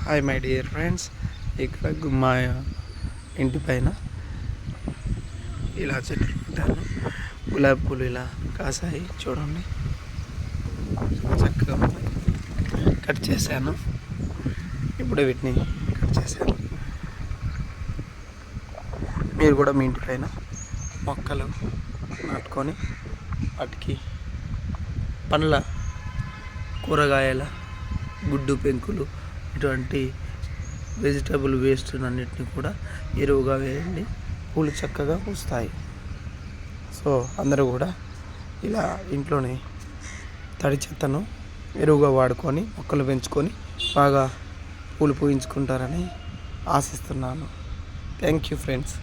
Hi my dear friends, ఇక్కడ మా ఇంటి పైన ఇలా చెట్లు పెట్టాను. గులాబీ పూలు ఇలా కాసాయి చూడండి, చక్కగా కట్ చేశాను. ఇప్పుడే వీటిని కట్ చేశాను. మీరు కూడా మీ ఇంటి పైన మొక్కలు నాటుకొని వాటికి పండ్ల, కూరగాయల, గుడ్డు పెంకులు, ఇటువంటి వెజిటబుల్ వేస్ట్ అన్నిటిని కూడా ఎరువుగా వేయండి. పూలు చక్కగా పూస్తాయి. సో అందరూ కూడా ఇలా ఇంట్లోనే తడి చెత్తను ఎరువుగా వాడుకొని మొక్కలు పెంచుకొని బాగా పూలు పూయించుకుంటారని ఆశిస్తున్నాను. Thank you friends.